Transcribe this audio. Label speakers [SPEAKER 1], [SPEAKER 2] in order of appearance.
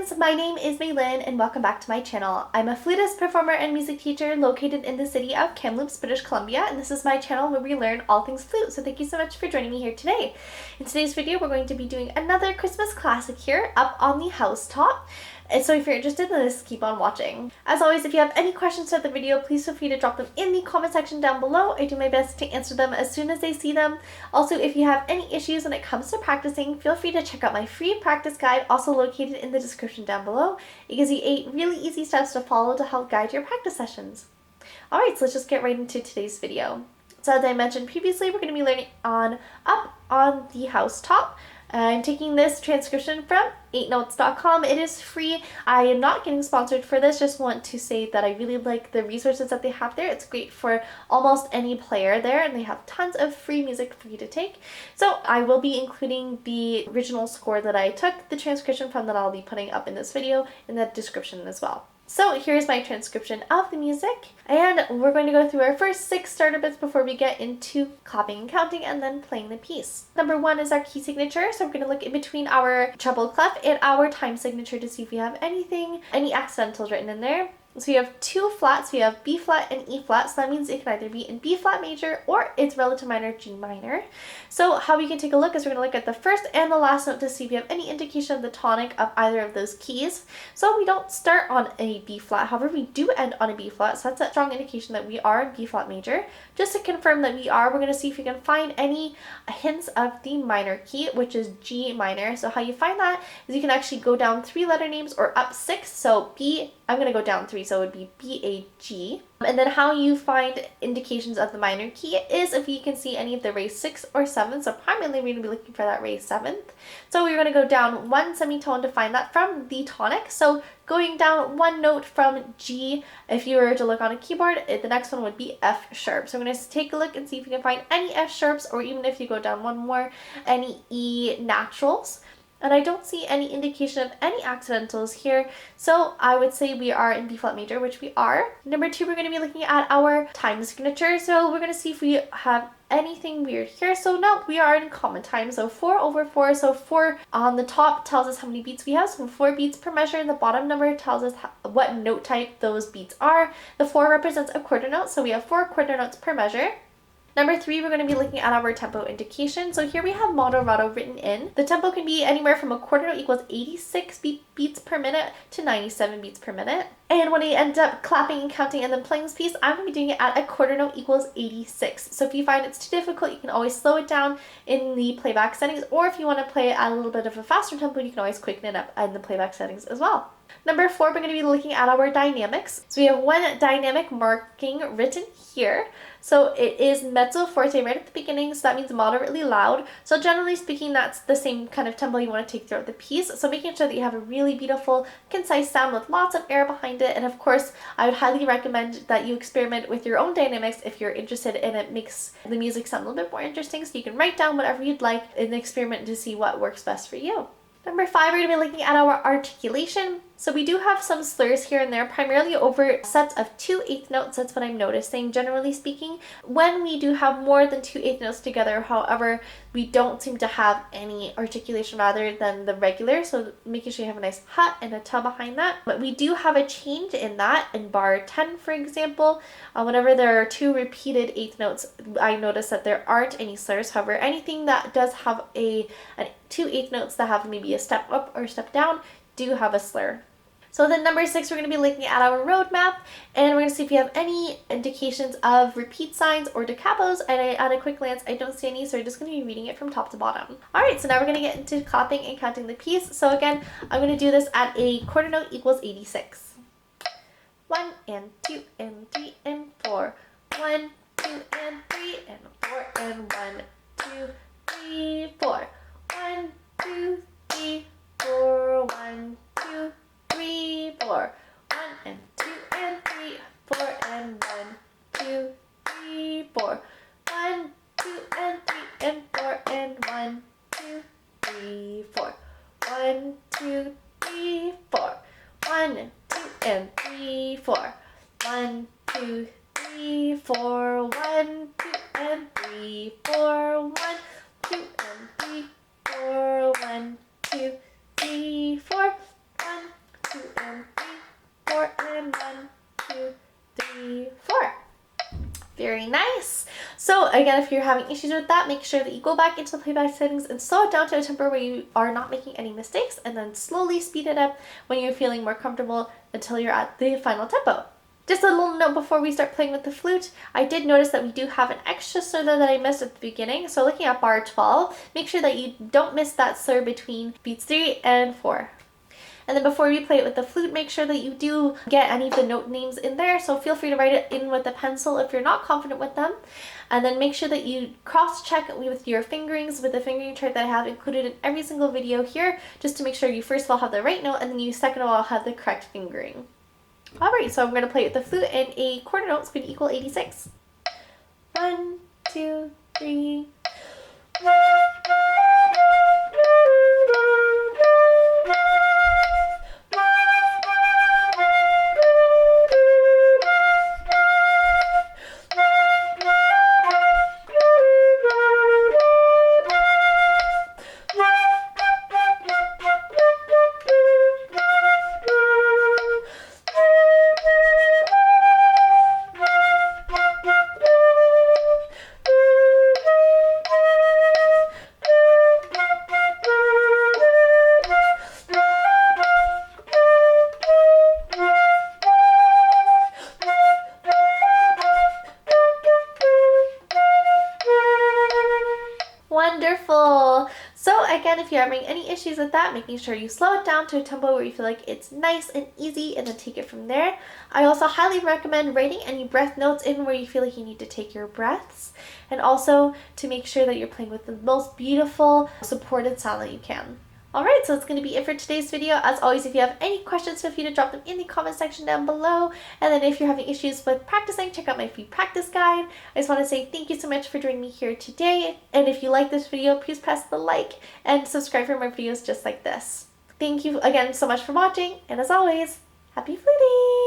[SPEAKER 1] friends, my name is Mailynn and welcome back to my channel. I'm a flutist, performer, and music teacher located in the city of Kamloops, British Columbia, and this is my channel where we learn all things flute, so thank you so much for joining me here today. In today's video, we're going to be doing another Christmas classic here up on the housetop. And so if you're interested in this, keep on watching. As always, if you have any questions about the video, please feel free to drop them in the comment section down below. I do my best to answer them as soon as I see them. Also, if you have any issues when it comes to practicing, feel free to check out my free practice guide, also located in the description down below. It gives you 8 really easy steps to follow to help guide your practice sessions. Alright, so let's just get right into today's video. So as I mentioned previously, we're going to be learning on Up on the Housetop. I'm taking this transcription from 8notes.com. It is free. I am not getting sponsored for this, just want to say that I really like the resources that they have there. It's great for almost any player there, and they have tons of free music for you to take. So I will be including the original score that I took the transcription from that I'll be putting up in this video in the description as well. So here's my transcription of the music, and we're going to go through our first 6 starter bits before we get into clapping and counting and then playing the piece. Number 1 is our key signature, so we're going to look in between our treble clef and our time signature to see if we have any accidentals written in there. So we have 2 flats, we have B flat and E flat, so that means it can either be in B flat major or its relative minor G minor. So how we can take a look is we're going to look at the first and the last note to see if we have any indication of the tonic of either of those keys. So we don't start on a B flat, however we do end on a B flat, so that's a strong indication that we are in B flat major. Just to confirm that we are, we're going to see if we can find any hints of the minor key, which is G minor. So how you find that is you can actually go down 3 letter names or up 6, so B, I'm going to go down 3, so it would be B-A-G. And then how you find indications of the minor key is if you can see any of the raised 6th or 7th. So primarily we're going to be looking for that raised 7th. So we're going to go down 1 semitone to find that from the tonic. So going down 1 note from G, if you were to look on a keyboard, the next one would be F sharp. So I'm going to take a look and see if you can find any F sharps, or even if you go down 1 more, any E naturals. And I don't see any indication of any accidentals here, so I would say we are in B flat major, which we are. Number 2, we're going to be looking at our time signature, so we're going to see if we have anything weird here. So no, we are in common time, so 4/4, so 4 on the top tells us how many beats we have, so 4 beats per measure, and the bottom number tells us what note type those beats are. The 4 represents a quarter note, so we have 4 quarter notes per measure. Number 3, we're going to be looking at our tempo indication. So here we have moderato written in. The tempo can be anywhere from a quarter note equals 86 beats per minute to 97 beats per minute. And when I end up clapping and counting and then playing this piece, I'm going to be doing it at a quarter note equals 86. So if you find it's too difficult, you can always slow it down in the playback settings, or if you want to play it at a little bit of a faster tempo, you can always quicken it up in the playback settings as well. Number 4, we're going to be looking at our dynamics. So we have 1 dynamic marking written here. So it is mezzo forte right at the beginning, so that means moderately loud. So generally speaking, that's the same kind of tempo you want to take throughout the piece. So making sure that you have a really beautiful, concise sound with lots of air behind it. And of course, I would highly recommend that you experiment with your own dynamics if you're interested, and it makes the music sound a little bit more interesting. So you can write down whatever you'd like in the experiment to see what works best for you. Number 5, we're going to be looking at our articulation. So we do have some slurs here and there, primarily over sets of 2 eighth notes. That's what I'm noticing, generally speaking. When we do have more than 2 eighth notes together, however, we don't seem to have any articulation rather than the regular. So making sure you have a nice hut and a ta behind that. But we do have a change in that in bar 10, for example. Whenever there are 2 repeated eighth notes, I notice that there aren't any slurs. However, anything that does have an 2 eighth notes that have maybe a step up or step down do have a slur. So then number 6, we're going to be looking at our roadmap, and we're going to see if you have any indications of repeat signs or da capos, and at a quick glance I don't see any, so we're just going to be reading it from top to bottom. Alright, so now we're going to get into clapping and counting the piece. So again, I'm going to do this at a quarter note equals 86. 1 and 2 and 3 and 4. 1, 2 and 3 and 4 and 1, 2, 3, 4. 1, 2, 3, 4. 1, 2, 3, 4. 1 and 2 and 3, 4 and 1, 2, 3, 4. 1, 2 and 3 and 4 and 1, 2, 3, 4. 1, 2, 3, 4. 1, 2 and 3, 4. 1, 2, 3, 4. 1, 2 and 3, 4. 1, 2 and 3, 4. 1, 2, 3, 4. 1, and 3, 4, and 1, 2, 3, 4. Very nice. So again, if you're having issues with that, make sure that you go back into the playback settings and slow it down to a tempo where you are not making any mistakes, and then slowly speed it up when you're feeling more comfortable until you're at the final tempo. Just a little note before we start playing with the flute, I did notice that we do have an extra slur that I missed at the beginning. So looking at bar 12, make sure that you don't miss that slur between beats 3 and 4. And then before you play it with the flute, make sure that you do get any of the note names in there. So feel free to write it in with a pencil if you're not confident with them. And then make sure that you cross-check with your fingerings with the fingering chart that I have included in every single video here, just to make sure you first of all have the right note, and then you second of all have the correct fingering. Alright, so I'm going to play with the flute, and a quarter note is going to equal 86. 1, 2, 3. Wonderful. So again, if you're having any issues with that, making sure you slow it down to a tempo where you feel like it's nice and easy, and then take it from there. I also highly recommend writing any breath notes in where you feel like you need to take your breaths, and also to make sure that you're playing with the most beautiful supported sound that you can. Alright, so that's going to be it for today's video. As always, if you have any questions, feel free to drop them in the comment section down below. And then if you're having issues with practicing, check out my free practice guide. I just want to say thank you so much for joining me here today. And if you like this video, please press the like and subscribe for more videos just like this. Thank you again so much for watching, and as always, happy fluting!